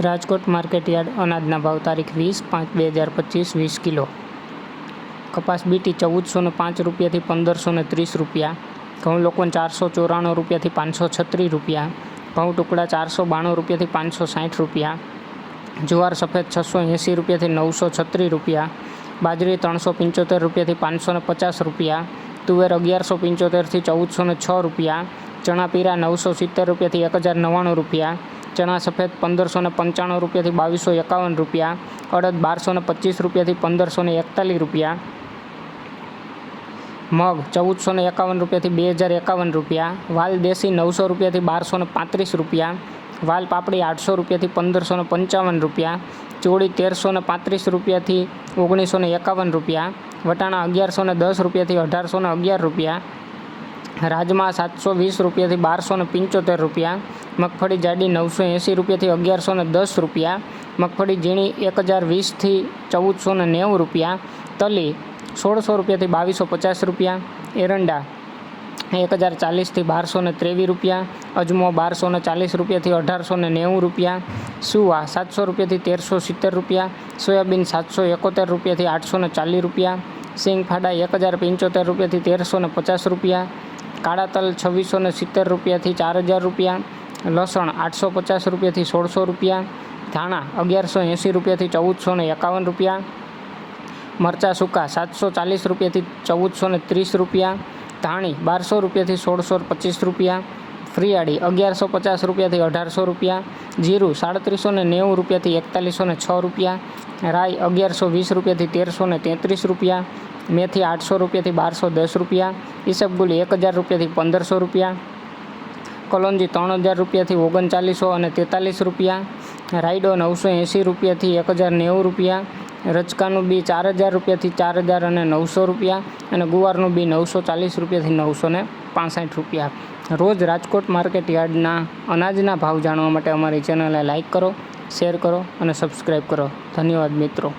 Rajkot market yard અનાજના ભાવ તારીખ 20/5/2025 20 કિલો. કપાસ બીટી 1405 રૂપિયાથી 1530 રૂપિયા. ઘઉં લોકવન 494 રૂપિયાથી 536 રૂપિયા. ઘઉં ટુકડા 492 રૂપિયાથી 560 રૂપિયા. જુવાર સફેદ 680 રૂપિયાથી 936 રૂપિયા. બાજરી 375 રૂપિયાથી 550 રૂપિયા. તુવેર 1175થી 1406 રૂપિયા. ચણા પીરા 970 રૂપિયાથી 1099 રૂપિયા. ચણા સફેદ 1595 રૂપિયાથી 2251 રૂપિયા. અડદ 1225 રૂપિયાથી 1541 રૂપિયા. મગ 1451 રૂપિયાથી 2051 રૂપિયા. વાલ દેશી 900 રૂપિયાથી 1235 રૂપિયા. વાલ પાપડી 800 રૂપિયાથી 1555 રૂપિયા. ચોળી 1335 રૂપિયાથી 1951 રૂપિયા. વટાણા 1110 રૂપિયાથી 1811 રૂપિયા. રાજમા 720 રૂપિયાથી 1275 રૂપિયા. મગફળી જાડી 980 રૂપિયાથી 1110 રૂપિયા. મગફળી ઝીણી 1020થી 1490 રૂપિયા. તલી 1600 રૂપિયાથી 2250 રૂપિયા. એરંડા 1040થી 1223 રૂપિયા. અજમો 1240 રૂપિયાથી 1890 રૂપિયા. સુવા 700 રૂપિયાથી 1370 રૂપિયા. સોયાબીન 771 રૂપિયાથી 840 રૂપિયા. સિંગ ફાડા 1075 રૂપિયાથી 1350 રૂપિયા. કાળા તલ 2670 રૂપિયાથી 4000 રૂપિયા. લસણ 850 રૂપિયાથી 1600 રૂપિયા. ધાણા 1180 રૂપિયાથી 1451 રૂપિયા. મરચાં સૂકા 740 રૂપિયાથી 1430 રૂપિયા. ધાણી 1200 રૂપિયાથી 1625 રૂપિયા. ફરિયાળી 1150 રૂપિયાથી 1800 રૂપિયા. જીરું 3790 રૂપિયાથી 4106 રૂપિયા. રાઈ 1120 રૂપિયાથી 1333 રૂપિયા. મેથી 800 રૂપિયાથી 1210 રૂપિયા. ઈસબગુલી 1000 રૂપિયાથી 1500 રૂપિયા. કલોંજી 3000 રૂપિયાથી 3943 રૂપિયા. રાયડો 980 રૂપિયાથી 1090 રૂપિયા. રચકાનું બી 4000 રૂપિયાથી 4900 રૂપિયા. અને ગુવારનું બી 940 રૂપિયાથી 965 રૂપિયા. રોજ રાજકોટ માર્કેટ યાર્ડના અનાજના ભાવ જાણવા માટે અમારી ચેનલને લાઇક કરો, શેર કરો અને સબસ્ક્રાઈબ કરો. ધન્યવાદ મિત્રો.